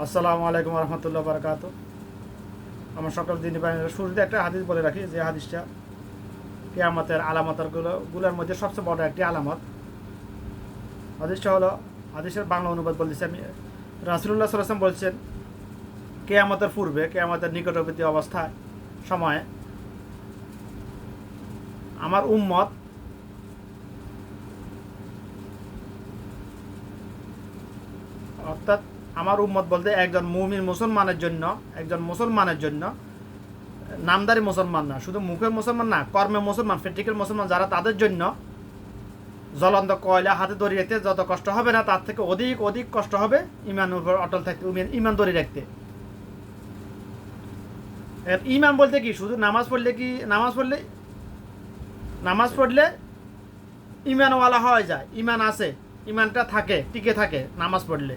আসসালামু আলাইকুম রহমতুল্লাহ বারকাত। আমার সকল দিনই বাহিনীর শুরুতে একটা হাদিস বলে রাখি, যে হাদিসটা কিয়ামতের গুলোর মধ্যে সবচেয়ে বড় একটি আলামত। হাদিসটা হলো, হাদিসের বাংলা অনুবাদ বলতেছি আমি। রাসূলুল্লাহ সাল্লাল্লাহু আলাইহি ওয়াসাল্লাম বলছেন, কিয়ামতের পূর্বে, কিয়ামতের নিকটবর্তী অবস্থায় সময়ে আমার উম্মত অর্থাৎ আমার উম্মত বলতে একজন মুমিন মুসলমানের জন্য নামদারি মুসলমান না, শুধু মুখের মুসলমান না, কর্মে মুসলমান, প্র্যাকটিক্যাল মুসলমান যারা, তাদের জন্য জ্বলন্ত কয়লা হাতে ধরে রাখতে যত কষ্ট হবে না, তার থেকে অধিক অধিক কষ্ট হবে ইমানের উপর অটল থাকতে, ইমান ধরে রাখতে। ইমান বলতে কি, শুধু নামাজ পড়লে ইমানওয়ালা হয়ে যায়, ইমান আছে, ইমানটা থাকে, টিকে থাকে নামাজ পড়লে।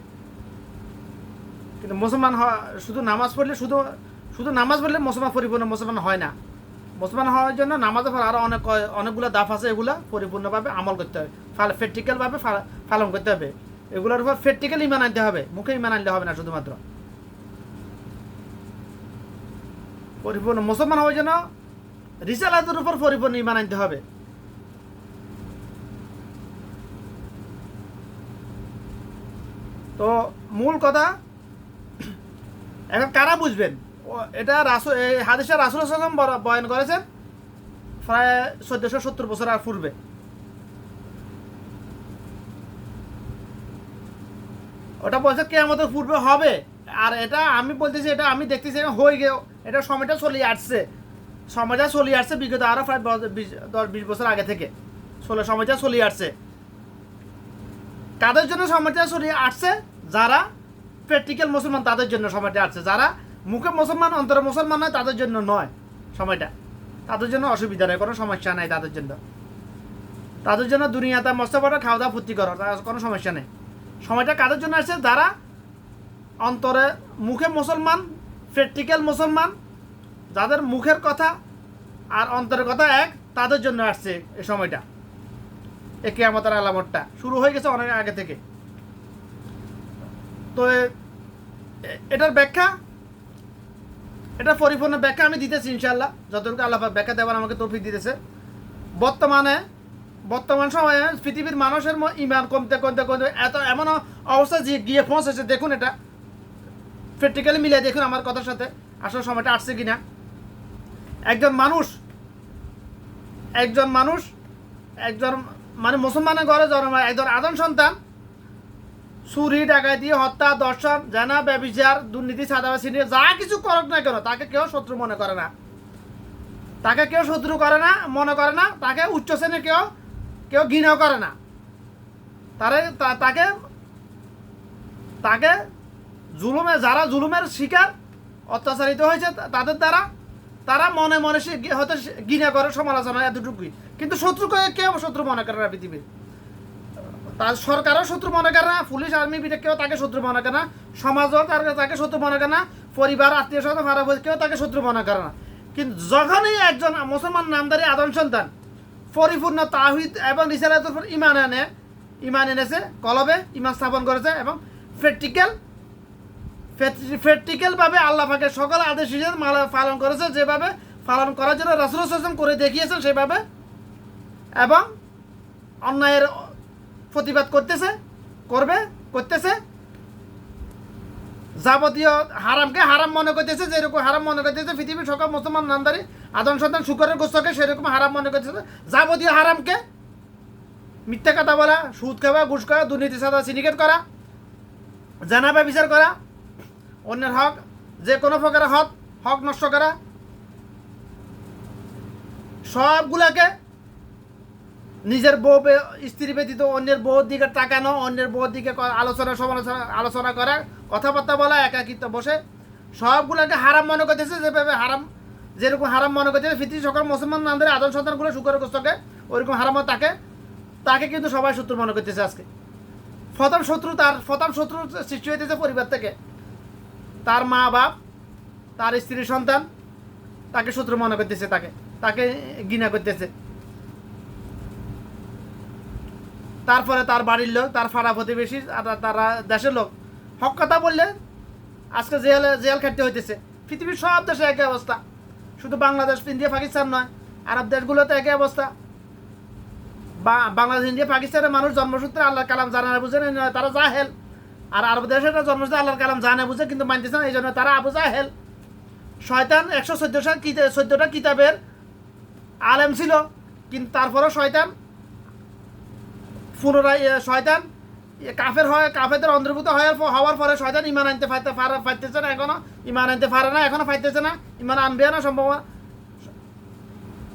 কিন্তু মুসলমান শুধু নামাজ পড়লে মুসলমান পরিপূর্ণ মুসলমান হয় না। মুসলমান হওয়ার জন্য নামাজের পর আরও অনেকগুলো দাফ আছে, এগুলো পরিপূর্ণভাবে আমল করতে হবে, প্র্যাকটিক্যালভাবে পালন করতে হবে। এগুলোর উপর প্র্যাকটিক্যাল ইমান আনতে হবে, মুখে ইমান আনলে হবে না। শুধুমাত্র পরিপূর্ণ মুসলমান হওয়ার জন্য রিসালাতের উপর পরিপূর্ণ ইমান আনতে হবে। তো মূল কথা, এখন কারা বুঝবেন এটা? হাদিসে রাসূল সাল্লাল্লাহু আলাইহি ওয়াসাল্লাম বয়ান করেছেন প্রায় 1470 বছর আর পূর্বে। ওটা বলছে কিয়ামতের পূর্বে হবে। আর এটা আমি বলতেছি, এটা আমি দেখতেছি হয়ে গেল, এটা সময়টা চলে আসছে বিগত আরো প্রায় 10-20 বছর আগে থেকে সময়টা চলে আসছে। কাদের জন্য সময়টা চলে আসছে? যারা প্র্যাকটিক্যাল মুসলমান, তাদের জন্য সময়টা আসছে। যারা মুখে মুসলমান অন্তরে মুসলমান নয়, তাদের জন্য নয় সময়টা। তাদের জন্য অসুবিধা নেই, কোনো সমস্যা নাই তাদের জন্য দুনিয়াতে মস্ত বড় খাওয়া দাওয়া ফুর্তি করো, কোনো সমস্যা নেই। সময়টা কাদের জন্য আসছে? যারা অন্তরে মুখে মুসলমান, প্র্যাকটিক্যাল মুসলমান, যাদের মুখের কথা আর অন্তরের কথা এক, তাদের জন্য আসছে এই সময়টা। এই কিয়ামতের আলামতটা শুরু হয়ে গেছে অনেক আগে থেকে। তো এটার ব্যাখ্যা, এটা পরিপূর্ণ ব্যাখ্যা আমি দিতেছি ইনশাআল্লাহ, যতটুকু আল্লাহ পাক ব্যাখ্যা দেওয়ার আমাকে তৌফিক দিতেছে। বর্তমান সময়ে পৃথিবীর মানুষের ইমান কমতে এমন অবস্থা যে গিয়ে পৌঁছেছে। দেখুন, এটা প্র্যাকটিক্যালি মিলিয়ে দেখুন আমার কথার সাথে আসলে সময়টা আসছে কিনা। একজন মানে মুসলমানের ঘরে জন্ম, একজন আদম সন্তান চুরি, ডাকাতি, হত্যা, দর্শন, জেনা, ব্যভিচার, দুর্নীতি, চাঁদাবাজি, যা কিছু করুক না কেন, তাকে কেউ শত্রু মনে করে না, তাকে উচ্চ শ্রেণীর কেউ ঘৃণাও করে না। তাকে যারা জুলুমের শিকার, অত্যাচারিত হয়েছে তাদের দ্বারা, তারা মনে মনে হয়তো ঘৃণা করে, সমালোচনা, এতটুকুই। কিন্তু শত্রুকে কেউ শত্রু মনে করে না পৃথিবীর। তার সরকারও শত্রু মনে করে না, পুলিশ আর্মি কেউ তাকে শত্রু মনে করে না, সমাজও তাকে শত্রু মনে করে না, পরিবার, আত্মীয় স্বজন, কেউ তাকে শত্রু মনে করে না। কিন্তু যখনই একজন মুসলমান নামদারি আদম সন্তান পরিপূর্ণ তাওহীদ এবং রিসালাতের উপর ইমান এনেছে, কলবে ইমান স্থাপন করেছে, এবং প্র্যাকটিক্যালভাবে আল্লাহ পাকের সকল আদেশ পালন করেছে, যেভাবে পালন করার জন্য রাসূল সাল্লাল্লাহু আলাইহি ওয়াসাল্লাম করে দেখিয়েছেন সেভাবে, এবং অন্যায়ের প্রতিবাদ করতেছে, যাবতীয় হারামকে হারাম মনে করতেছে, যেরকম হারাম মনে করতেছে পৃথিবীর সকল মুসলমান নামদারি আদম সন্তান শুকরের গোস্তকে, সেরকম হারাম মনে করতেছে যাবতীয় হারামকে। মিথ্যা কথা বলা, সুদ খাওয়া, ঘুষ খাওয়া, দুর্নীতি, সাদা, সিন্ডিকেট করা, জানাবা বিচার করা, অন্যের হক, যে কোনো প্রকারের হক নষ্ট করা, সবগুলাকে নিজের স্ত্রী ব্যতীত অন্যের বউর দিকে তাকানো, অন্যের বউর দিকে আলোচনা করা, কথাবার্তা বলা, একাকিত্ব বসে, সবগুলোকে হারাম মনে করতেছে। যেরকম হারাম মনে করতেছে পৃথিবীর সকল মুসলমান নামদারি আদম সন্তানগুলো শুকরের গোস্তকে, ওইরকম হারাম তাকে কিন্তু সবাই শত্রু মনে করতেছে আজকে। প্রথম শত্রু সৃষ্টি হইতেছে পরিবার থেকে, তার মা বাপ, তার স্ত্রী সন্তান, তাকে শত্রু মনে করতেছে, তাকে ঘৃণা করতেছে। তারপরে তার বাড়ির লোক, তার পাড়া প্রতিবেশী, তারা দেশের লোক। হক কথা বললে আজকে জেল খাটতে হইতেছে। পৃথিবীর সব দেশে একই অবস্থা, শুধু বাংলাদেশ, ইন্ডিয়া, পাকিস্তান নয়, আরব দেশগুলোতে একই অবস্থা। বাংলাদেশ, ইন্ডিয়া, পাকিস্তানের মানুষ জন্মসূত্রে আল্লাহর কালাম জানে না, বুঝে না, তারা জাহেল। আর আরব দেশের জন্মসূত্রে আল্লাহর কালাম জানে বুঝে কিন্তু মানতেছে না, এই জন্য তারা আবু জাহেল। শয়তান 114টা কিতাবের আলেম ছিল, কিন্তু তারপরেও শয়তান পুনরায় শয়তান কাফের হয়, কাফেরদের অন্তর্ভুক্ত হওয়ার পরে শয়তান ইমান আনতে পারতেছে না, এখনো ইমান আনতে পারে না, এখনো পাইতেছে না, ইমান আনবে না সম্ভব।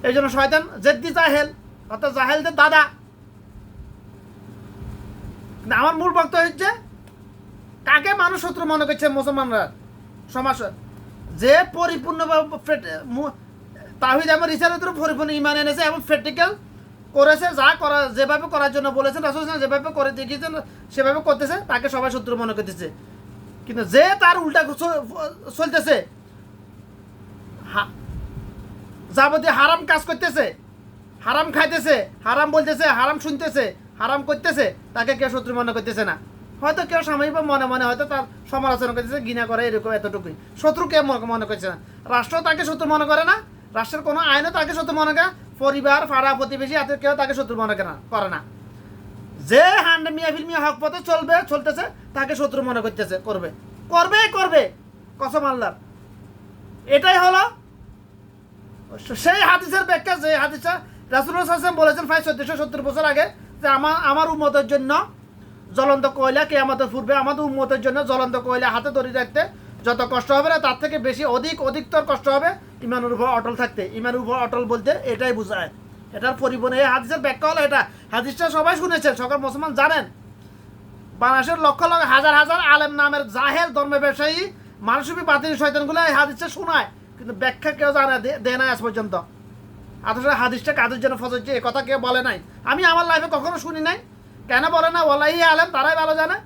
এই জন্য শয়তান জেদ্দি জাহেল, অর্থাৎ জাহেলদের দাদা। আমার মূল বক্তব্য হচ্ছে, কাকে মানুষ শত্রু মনে করছে মুসলমানরা সমাজ, যে পরিপূর্ণভাবে তাওহীদ এবং রিসালাতের পরিপূর্ণ ঈমান এনেছে এবং প্র্যাকটিক্যাল করেছে, যা করা যেভাবে করার জন্য বলেছেন রাসূল সাল্লাল্লাহু আলাইহি ওয়াসাল্লাম, যেভাবে করে দেখিয়েছেন সেভাবে করতেছে, তাকে সবাই শত্রু মনে করতেছে। কিন্তু যে তার উল্টা চলতেছে, যাবতীয় হারাম কাজ করতেছে, হারাম খাইতেছে, হারাম বলতেছে, হারাম শুনতেছে, হারাম করতেছে, তাকে কেউ শত্রু মনে করতেছে না। হয়তো কেউ সাময়িক মনে মনে হয়তো তার সমালোচনা করতেছে, ঘৃণা করে, এরকম এতটুকুই। শত্রু কেউ মনে করছে না। রাষ্ট্র তাকে শত্রু মনে করে না, রাষ্ট্রের কোনো আইনও তাকে শত্রু মনে করে, পরিবার, পাড়া প্রতিবেশী এত কেউ তাকে শত্রু মনে করে না। যে মিয়া হক পথে চলতেছে, তাকে শত্রু মনে করবে কসম আল্লাহর। এটাই হলো সেই হাদিসের ব্যাখ্যা, যে হাদিসটা রাসূলুল্লাহ সাল্লাল্লাহু আলাইহি ওয়াসাল্লাম বলেছেন 1470 বছর আগে, যে আমার উম্মতের জন্য জ্বলন্ত কয়লা কিয়ামতের পূর্বে, আমাদের উম্মতের জন্য জ্বলন্ত কয়লা হাতে ধরে রাখতে যত কষ্ট হবে না, তার থেকে বেশি অধিকতর কষ্ট হবে ইমানের উপর অটল থাকতে। ইমানের উপর অটল বলতে এটাই বোঝায়, এটার পরিবর্তন। এই হাদিসের ব্যাখ্যা হলো এটা। হাদিসটা সবাই শুনেছেন, সকল মুসলমান জানেন। বাংলাদেশের লক্ষ লক্ষ হাজার হাজার আলেম নামের জাহেল ধর্ম ব্যবসায়ী মানসিক বাতিল শয়তানগুলো এই হাদিসটা শোনায়, কিন্তু ব্যাখ্যা কেউ জানে দেয় না আজ পর্যন্ত। অথচ হাদিসটা কাদের জন্য ফজরছে এ কথা কেউ বলে নাই, আমি আমার লাইফে কখনো শুনি নাই। কেন বলে না? ওয়াল্লাহি আলেম, তারাই ভালো জানে।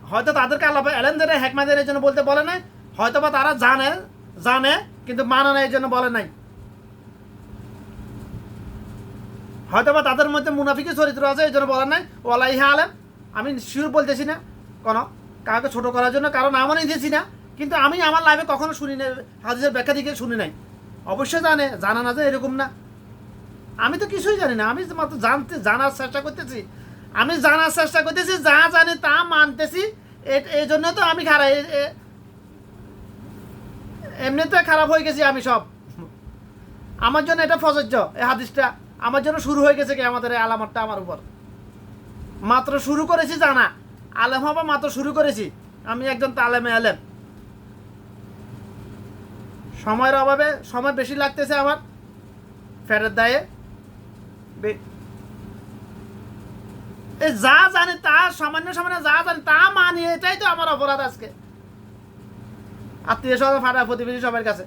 হয়তো তাদেরকে আল্লাহ এলেম দেয়, হেকমা দেয়, এই জন্য বলতে বলে নাই। হয়তো বা তারা জানে কিন্তু মানে না, এই জন্য বলে নাই। হয়তো বা তাদের মধ্যে মুনাফিকি চরিত্র আছে, এই জন্য বলে নাই ওয়াল্লাহি আলেম। আমি শিওর বলতেছি না কোনো কাউকে ছোট করার জন্য, কারণ নামও নিতেছি না, কিন্তু আমি আমার লাইফে কখনো শুনি নাই, হাদিসের ব্যাখ্যা দিকে শুনি নাই। অবশ্যই জানা না যে এরকম না। আমি তো কিছুই জানি না, আমি মাত্র জানার চেষ্টা করতেছি। যা জানি তা মানতেছি। এই জন্য তো আমি খারাপ, এমনিতে খারাপ হয়ে গেছি আমি সব। আমার জন্য এটা প্রযোজ্য, এই হাদিসটা আমার জন্য শুরু হয়ে গেছে কি আমাদের এই আলামতটা আমার উপর। মাত্র শুরু করেছি জানা, আলেম হবা মাত্র শুরু করেছি। আমি একজন তালেমে আলেম। সময়ের অভাবে সময় বেশি লাগতেছে আমার, ফেরের দায়ে। যা জানি তা সামান্য যা জানি তা মানি, এটাই তো আমার অপরাধ আজকে। আত্মীয় স্বজন, ফাটা প্রতিবেশী সবার কাছে,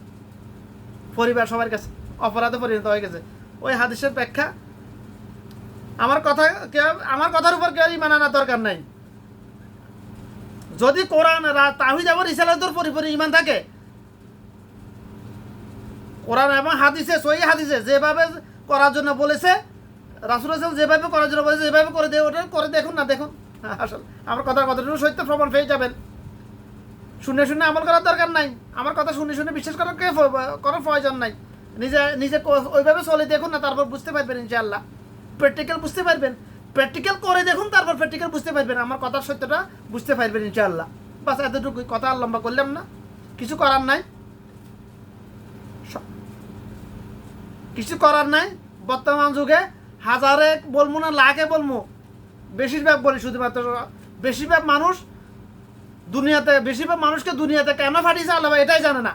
পরিবার সবার কাছে অপরাধে পরিণত হয়ে গেছে। ওই হাদিসের ব্যাখ্যা আমার কথার উপর কেউ ইমান আনার দরকার নাই। যদি কোরআন তাওহীদ এবং রিসালাতের পরিপূর্ণ ইমান থাকে, কোরআন এবং হাদিসে, সহিহ হাদিসে যেভাবে করার জন্য বলেছে, রাসূলুল্লাহ সাল্লাল্লাহু আলাইহি ওয়াসাল্লাম যেভাবে করার জন্য বলেছে, যেভাবে করে দেয় ওটা করে দেখুন না, দেখুন আসলে আমার কথাটুকু সত্য প্রমাণ পেয়ে যাবেন। শুনে আমল করার দরকার নাই। আমার কথা শুনে বিশ্বাস করার কোনো প্রয়োজন নাই। নিজে ওইভাবে চলে দেখুন না, তারপর বুঝতে পারবেন ইনশাআল্লাহ। প্র্যাকটিক্যাল বুঝতে পারবেন, প্র্যাকটিক্যাল করে দেখুন, তারপর প্র্যাকটিক্যাল বুঝতে পারবেন, আমার কথার সত্যটা বুঝতে পারবেন ইনশাআল্লাহ। বাস এতটুকুই, কথা আর লম্বা করলাম না। কিছু করার নাই। বর্তমান যুগে হাজারে বলবো না, লাখে বলবো, বেশিরভাগ বলি শুধুমাত্র বেশিরভাগ মানুষকে দুনিয়াতে কেন পাঠিয়েছে আল্লাহ এটাই জানে না।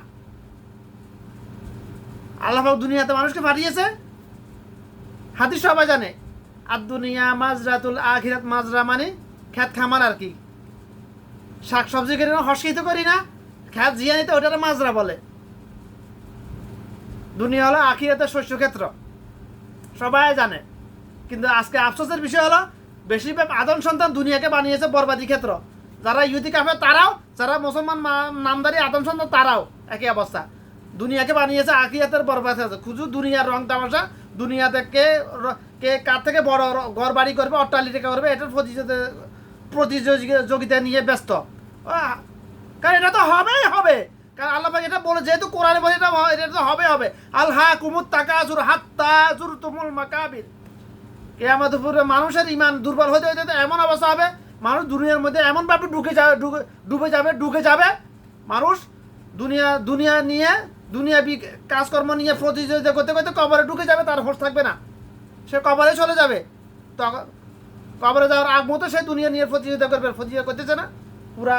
আল্লাহ দুনিয়াতে মানুষকে পাঠিয়েছে, হাদিস সবাই জানে। আর দুনিয়া মাজরাতুল আখিরাত, মাজরা মানে খেত খামার আর কি। শাকসবজি করি না, হর্ষিত করি না, খেত জিয়ানিতে ওটার মাজরা বলে। দুনিয়া হলো আখিরাতের শস্য ক্ষেত্র, সবাই জানে। কিন্তু আজকে আফসোসের বিষয় হলো বেশিরভাগ আদম সন্তান দুনিয়াকে বানিয়েছে বরবাদি ক্ষেত্র। যারা ইহুদি কাফের তারাও, যারা মুসলমান নামদারি আদম সন্তান তারাও একই অবস্থা। দুনিয়াকে বানিয়েছে আখিরাতের বরবাদ আছে। খুঁজু দুনিয়ার রং তামাশা, দুনিয়াতে কে কার থেকে বড় ঘর বাড়ি করবে, অট্টালিকা করবে, এটার প্রতিযোগিতা নিয়ে ব্যস্ত। কারণ এটা তো হবেই হবে, কারণ আল্লাহ পাক এটা বলে, যেহেতু কোরআনে বলে এটা তো হবে। আল্লাহ কুমুত তাকাজুর হাত্তা জুরতুমুল মাকাবির। কিয়ামতের পূর্বে মানুষের ইমান দুর্বল হতে হতে এমন অবস্থা হবে, মানুষ দুনিয়ার মধ্যে এমনভাবে ঢুকে যাবে মানুষ দুনিয়া নিয়ে দুনিয়াবি কাজকর্ম নিয়ে প্রতিযোগিতা করতে করতে কবরে ঢুকে যাবে, তার হোশ থাকবে না, সে কবরে চলে যাবে। তখন কবরে যাওয়ার আগ মতো সে দুনিয়া নিয়ে প্রতিযোগিতা করতেছে না। পুরা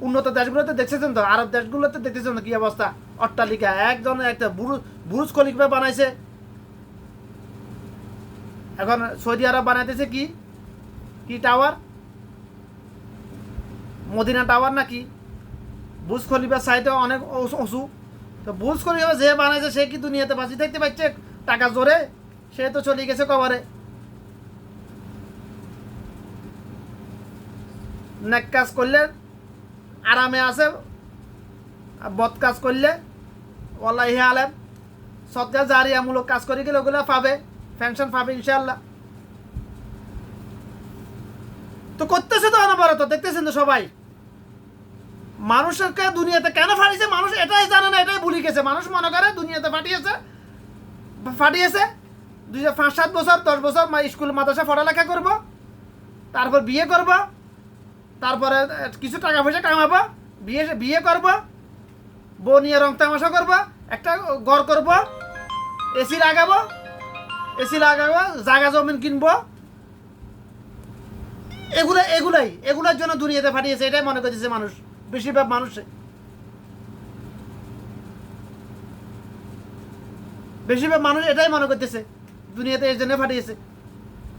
উন্নত দেশগুলোতে দেখতেছেন তো, আরব দেশগুলোতে দেখতেছেন তো কি অবস্থা, অট্টালিকা একটা বুরুজ খলিফা বানাইছে। এখন সৌদি আরব বানাইতেছে কি টাওয়ার, মদিনা টাওয়ার নাকি, বুর্জ খলিফার সাইডে অনেক উঁচু। তো বুর্জ খলিফা যে বানাইছে সে কি দুনিয়াতে বাঁচি দেখতে পাচ্ছে টাকা জোরে? সে তো চলে গেছে কবরে। নেক কাজ করলে আরামে আছে, বদ কাজ করলে ওয়াল্লাহি আলেম সদকা জারিয়ামূলক কাজ করে গেলে ওগুলো পাবে, পেনশন পাবে ইনশাআল্লাহ। তো করতেছে তো অনবরত, দেখতেছেন তো সবাই। মানুষকে দুনিয়াতে কেন ফাটিয়েছে মানুষ এটাই জানে না, এটাই ভুলে গেছে। মানুষ মনে করে দুনিয়াতে ফাটিয়েছে 5-7 বছর 10 বছর স্কুল মাদ্রাসা পড়ালেখা করব, তারপর বিয়ে করব, তারপরে কিছু টাকা পয়সা কামাবো, বিয়ে করব, বউ নিয়ে রং তামাশা করবো, একটা ঘর করব, এসি লাগাবো, জায়গা জমিন কিনবো। এগুলোর জন্য দুনিয়াতে ফাটিয়েছে, এটাই মনে করতেছে মানুষ, বেশিরভাগ মানুষ এটাই মনে করতেছে দুনিয়াতে এই জন্য ফাটিয়েছে।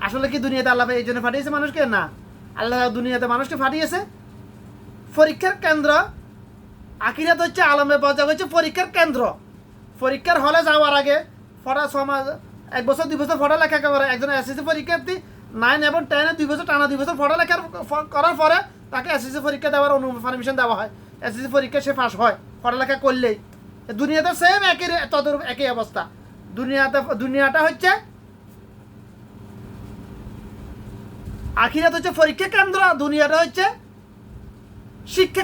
আসলে কি দুনিয়াতে আল্লাহ এই জন্য ফাটিয়েছে মানুষকে? না, আল্লাহ দুনিয়াতে মানুষকে ফাটিয়েছে পরীক্ষার কেন্দ্র। আখিরাত হচ্ছে আলমে বাজার হচ্ছে পরীক্ষার কেন্দ্র। পরীক্ষার হলে যাওয়ার আগে সমাজ 1 বছর 2 বছর পড়ালেখা করে একজন এসএসসি পরীক্ষার্থী 9 এবং 10 2 বছর টানা 2 বছর পড়ালেখা করার পরে তাকে এসএসসি পরীক্ষা দেওয়ার পারমিশন দেওয়া হয়। এসএসসি পরীক্ষা সে পাস হয় পড়ালেখা করলেই। দুনিয়াতে সেম একই অবস্থা। দুনিয়াটা হচ্ছে আখিরাত হচ্ছে পরীক্ষা কেন্দ্র, দুনিয়াটা হচ্ছে শিক্ষা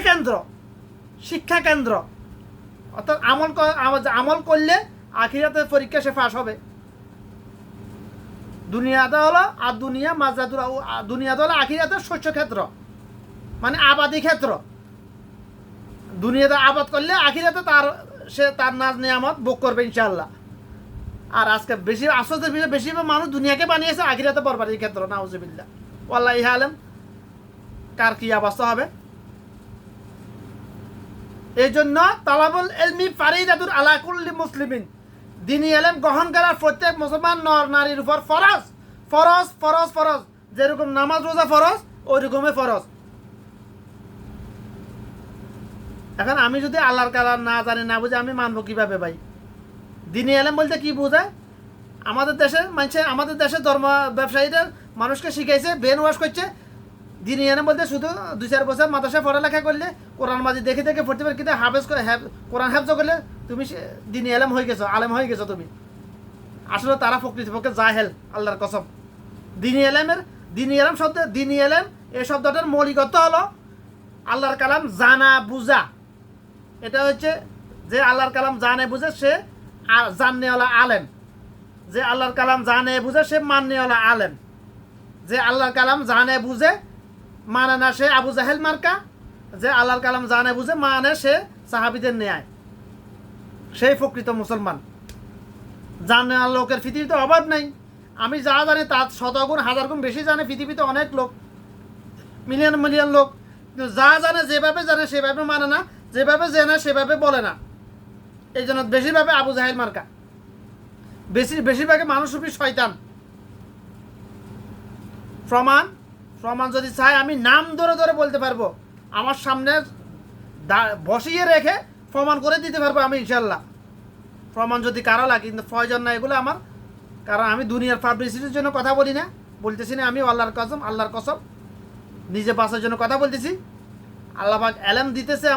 কেন্দ্র। অর্থাৎ আমল করলে আখিরাতের পরীক্ষা সে পাস হবে। দুনিয়াটা হলো আর দুনিয়াটা হলো আখিরাতের শস্য ক্ষেত্র, মানে আবাদি ক্ষেত্র। দুনিয়াতে আবাদ করলে আখিরাতে তার নাজ নিয়ামত ভোগ করবে ইনশাআল্লাহ। আর আজকে বেশি আশ্চর্যের বিষয়, বেশিরভাগ মানুষ দুনিয়াকে বানিয়েছে আখিরাতে বরবাদের ক্ষেত্র। নাউজুবিল্লাহ ওয়াল্লাহি আলেম কার কি অবস্থা হবে। এই জন্য তালাবুল ইলমি ফারিদাতুন আলা কুল্লি মুসলিমিন, দ্বীনি ইলম গ্রহণ করার প্রত্যেক মুসলমান নর নারীর উপর ফরজ। যেরকম নামাজ রোজা ফরজ, ওই রকমই ফরজ। এখন আমি যদি আল্লাহর কালাম না জানি না বুঝে আমি মানবো কিভাবে ভাই? দ্বীনি ইলম বলতে কি বোঝায়? আমাদের দেশের ধর্ম ব্যবসায়ীদের মানুষকে শিখাইছে, ব্রেন ওয়াশ করছে। দ্বীনি ইলম বলতে শুধু 2-4 বছর মাদ্রাসায় পড়ালেখা করলে, কোরআন মাজিদ দেখে পড়তে পারে, কিন্তু কোরআন হাফজ করলে তুমি দ্বীনি ইলম হয়ে গেছো, আলেম হয়ে গেছো তুমি। আসলে তারা প্রকৃতপক্ষে জাহেল, আল্লাহর কসম। দ্বীনি ইলম এই শব্দটার মৌলিক অর্থ হলো আল্লাহর কালাম জানা বুঝা। এটা হচ্ছে যে আল্লাহর কালাম জানে বুঝে সে জাননেওয়ালা আলেম, যে আল্লাহর কালাম জানে বুঝে সে মাননেওয়ালা আলেম, যে আল্লাহর কালাম জানে বুঝে মানে না সে আবু জাহেল মার্কা, যে আল্লাহর কালাম জানে বুঝে মানে সে সাহাবীদের ন্যায়, সেই প্রকৃত মুসলমান। জানে লোকের পৃথিবীতে অভাব নাই। আমি যা জানি তার 100 গুণ 1000 গুণ বেশি জানে পৃথিবীতে অনেক লোক, মিলিয়ন লোক। কিন্তু যা জানে যেভাবে জানে সেভাবে মানে না, যেভাবে জানে সেভাবে বলে না। এই জন্য বেশিরভাবে আবু জাহেল মার্কা, বেশিরভাগে মানুষরূপী শয়তান। প্রমাণ যদি চাই আমি নাম ধরে বলতে পারবো, আমার সামনে বসিয়ে রেখে প্রমাণ করে দিতে পারবো আমি ইনশাল্লাহ। প্রমাণ যদি কারো লাগে, কিন্তু প্রয়োজন না এগুলো আমার, কারণ আমি দুনিয়ার পাবলিসিটির জন্য কথা বলি না, বলতেছি না। আমি আল্লাহর কসম নিজে বাঁচার জন্য কথা বলতেছি। আল্লাহ পাক এলেম দিতেছে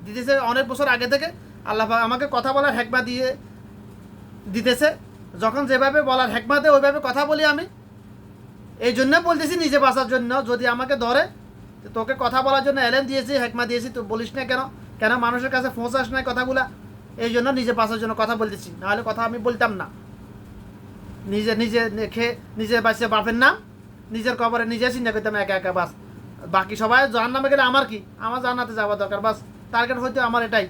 দিতেছে অনেক বছর আগে থেকে। আল্লাহ পাক আমাকে কথা বলার হেকমা দিতেছে। যখন যেভাবে বলার হেকমা দেয় ওইভাবে কথা বলি আমি। এই জন্য বলতেছি নিজে বাঁচার জন্য। যদি আমাকে ধরে তো তোকে কথা বলার জন্য এলেম দিয়েছি, হেকমা দিয়েছি, তুই বলিস না কেন? কেন মানুষের কাছে পৌঁছাস না কথাগুলা? এই জন্য নিজে বাঁচার জন্য কথা বলতেছি, নাহলে কথা আমি বলতাম না। নিজে নিজে খেয়ে নিজে বাঁচে বাপের নাম, নিজের কবরে নিজে চিন্তা করতাম একা একা, বাস। বাকি সবাই জাহান্নামে গেলে আমার কি? আমার জান্নাতে যাওয়া দরকার, বাস। টার্গেট হয়তো আমার এটাই।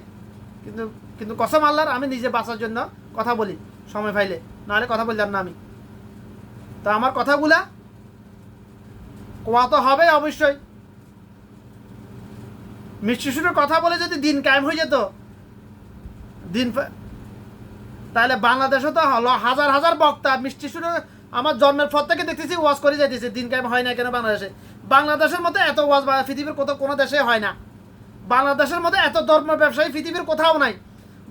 কিন্তু কিন্তু কসম আল্লাহর, আমি নিজে বাঁচার জন্য কথা বলি সময় পাইলে, নাহলে কথা বলতাম না আমি। তো আমার কথাগুলা কোয়া তো হবে অবশ্যই। মিষ্টি সুরের কথা বলে যদি দিন কায়েম হয়ে যেত, তাহলে বাংলাদেশে তো হলো হাজার হাজার বক্তা মিষ্টি সুরে। আমার জন্মের পর থেকে দেখতেছি ওয়াজ করে যাইতেছে, দিন কায়েম হয় না কেন বাংলাদেশে? বাংলাদেশের মতো এত ওয়াজ পৃথিবীর কোনো দেশে হয় না। বাংলাদেশের মতো এত ধর্ম ব্যবসায়ী পৃথিবীর কোথাও নাই।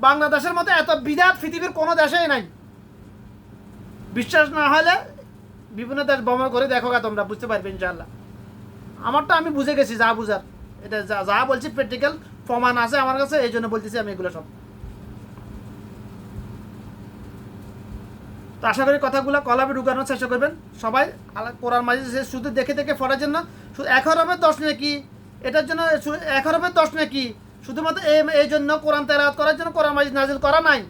বাংলাদেশের মতো এত বিদাত পৃথিবীর কোনো দেশেই নাই। বিশ্বাস না হলে বিভিন্ন দেশ ভ্রমণ করে দেখো, তোমরা বুঝতে পারবে ইনশাআল্লাহ। আমারটা আমি বুঝে গেছি, যা বুঝার। এটা যা বলছি প্র্যাকটিক্যাল প্রমাণ আছে আমার কাছে, এই জন্য বলতেছি আমি এগুলো সব। তো আশা করি কথাগুলো কলাবে ঢুকানোর চেষ্টা করবেন সবাই। কোরআন মাজিদ শুধু দেখে দেখে পড়ার জন্য শুধু 1 হরফের 10 নাকি, এটার জন্য 1 হরফের 10 নাকি, শুধুমাত্র এই জন্য কোরআন তেলাওয়াত করার জন্য কোরআন মাজিদ নাজিল করা নাই।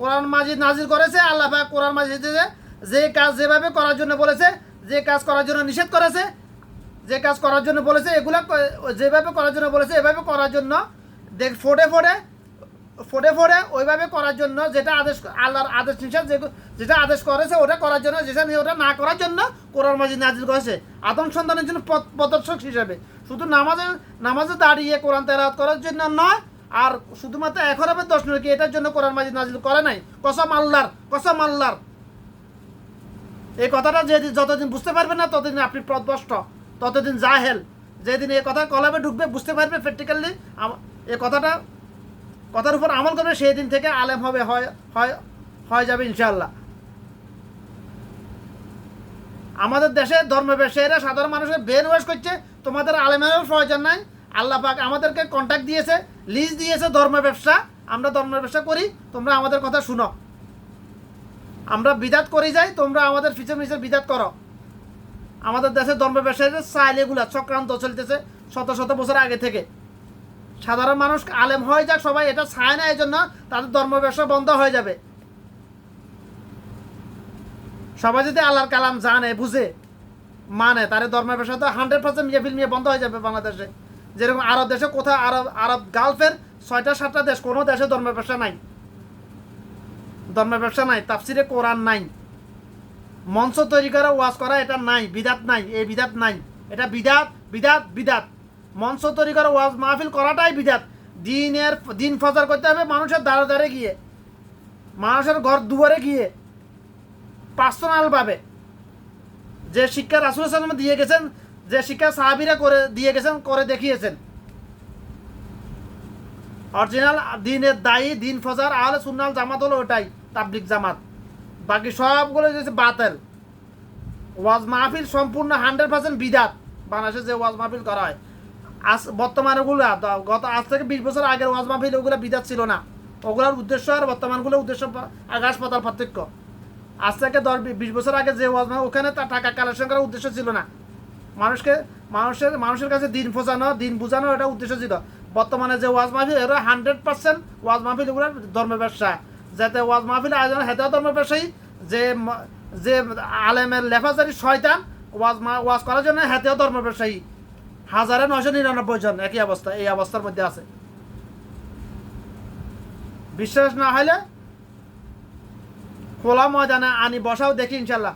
কোরআন মাজিদ নাজিল করেছে আল্লাহ পাক কোরআন মাজিদে যে কাজ যেভাবে করার জন্য বলেছে, যে কাজ করার জন্য নিষেধ করেছে, যে কাজ করার জন্য বলেছে, এগুলা যেভাবে করার জন্য বলেছে এভাবে করার জন্য, দেখ ফোড়ে ওইভাবে করার জন্য, যেটা আদেশ আল্লাহর আদেশ নিষেধ যেটা আদেশ করেছে ওটা করার জন্য, যেটা ওটা না করার জন্য কোরআন মাজিদ নাজিল করেছে আদম সন্তানের জন্য পদর্শক হিসাবে। শুধু নামাজে দাঁড়িয়ে কোরআন তেলাওয়াত করার জন্য নয়, আর শুধুমাত্র 1 হরফের 10 নাকি এটার জন্য কোরআন মাজিদ নাজিল করে নাই। কসম আল্লাহর। এই কথাটা যতদিন বুঝতে পারবে না ততদিন আপনি পথভ্রষ্ট, ততদিন জাহেল। যেদিন এই কথা কলাবে ঢুকবে, বুঝতে পারবে প্র্যাকটিক্যালি, এই কথার উপর আমল করবে, সেই দিন থেকে আলেম হবে, হয়ে যাবে ইনশাআল্লাহ। আমাদের দেশে ধর্ম ব্যবসায়ীরা সাধারণ মানুষের ব্রেন ওয়াশ করছে, তোমাদের আলেমেরও প্রয়োজন নাই। আল্লাহ পাক আমাদেরকে কন্ট্যাক্ট দিয়েছে, লিজ দিয়েছে ধর্ম ব্যবসা। আমরা ধর্ম ব্যবসা করি, তোমরা আমাদের কথা শুনো। আমরা বিদাত করে যাই, তোমরা আমাদের পিছনে বিদাত করো। আমাদের দেশে ধর্ম ব্যবসায়ীদের চাইল এগুলা চক্রান্ত চলতেছে শত বছর আগে থেকে। সাধারণ মানুষ আলেম হয়ে যাক, সবাই এটা চায় না, এই জন্য তাদের ধর্ম ব্যবসা বন্ধ হয়ে যাবে। সবাই যদি আল্লাহর কালাম জানে, বুঝে, মানে, তার ধর্ম ব্যবসা তো 100% মিয়ে বন্ধ হয়ে যাবে বাংলাদেশে। যেরকম আরব দেশে কোথাও আরব গালফের 6টা-7টা দেশ, কোনো দেশে ধর্ম ব্যবসা নাই, তাফসিরে কোরআন নাই, মঞ্চ তৈরি করা, ওয়াজ করা, এটা নাই, বিদাত নাই, এই বিদাত নাই, এটা বিদাত। মঞ্চ তৈরি করা, ওয়াজ মাহফিল করাটাই বিদাত। দিন প্রচার করতে হবে মানুষের দ্বারে গিয়ে, মানুষের ঘর দুয়ারে গিয়ে, পার্সোনাল ভাবে। যে শিক্ষা রাসূল সাল্লাল্লাহু আলাইহি ওয়াসাল্লাম দিয়ে গেছেন, যে শিক্ষা সাহাবীরা করে দেখিয়েছেন, অরিজিনাল দিনের দায়ী, দিন ফজর আহলে সুন্নাত জামাত হলো ওটাই, তাবলিগ জামাত। বাকি সবগুলো যে বাতিল। ওয়াজ মাহফিল সম্পূর্ণ 100% বিদাত। বাংলাদেশে যে ওয়াজ মাহফিল করা হয় বর্তমানে ওগুলো, আজ থেকে 20 বছর আগের ওয়াজ মাহফিল, ওগুলো বিদাত ছিল না। ওগুলোর উদ্দেশ্য আর বর্তমানগুলোর উদ্দেশ্য আকাশ পাতাল পার্থক্য। আজ থেকে 20 বছর আগে যে ওয়াজ মাহফিল, ওখানে তার টাকা কালেকশন করার উদ্দেশ্য ছিল না। মানুষের কাছে দিন পৌঁছানো, দিন বুঝানো, এটা উদ্দেশ্য ছিল। বর্তমানে যে ওয়াজ মাহফিল, এরা 100% ওয়াজ মাহফিল এগুলো ধর্ম ব্যবসা। যাতে ওয়াজ মাহফিল আয়োজন হেতেও ধর্ম ব্যবসায়ী, যে আলেমের লেফাজারি শয়তান ওয়াজ করার জন্য হেতেও ধর্ম ব্যবসায়ী। 1999 জন একই অবস্থা, এই অবস্থার মধ্যে আছে। বিশ্বাস না হলে খোলা ময়দানে আনি বসাও, দেখি ইনশাল্লাহ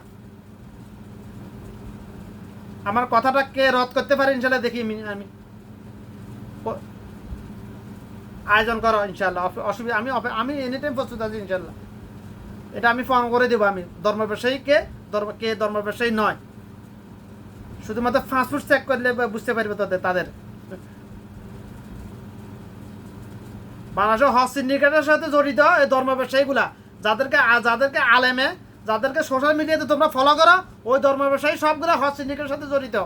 আমার কথাটা কে রদ করতে পারে। ইনশাল্লাহ দেখি আমি আয়োজন করো ইনশাল্লাহ। অসুবিধা, আমি এনি টাইম প্রস্তুত আছি ইনশাল্লাহ। এটা আমি ফোন করে দেবো। আমি ধর্ম ব্যবসায়ী কে ধর্ম ব্যবসায়ী নয়, শুধুমাত্র ফাস্টফুড চেক করলে বুঝতে পারবে তাদের। বাংলাদেশের হজ সিন্ডিকেটের সাথে জড়িত এই ধর্ম ব্যবসায়ীগুলা, যাদেরকে আলেমে, যাদেরকে সোশ্যাল মিডিয়াতে তোমরা ফলো করো, ওই ধর্ম ব্যবসায়ী সবগুলো হজ সিন্ডিকেটের সাথে জড়িত।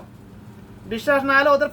বিশ্বাস না হলে ওদের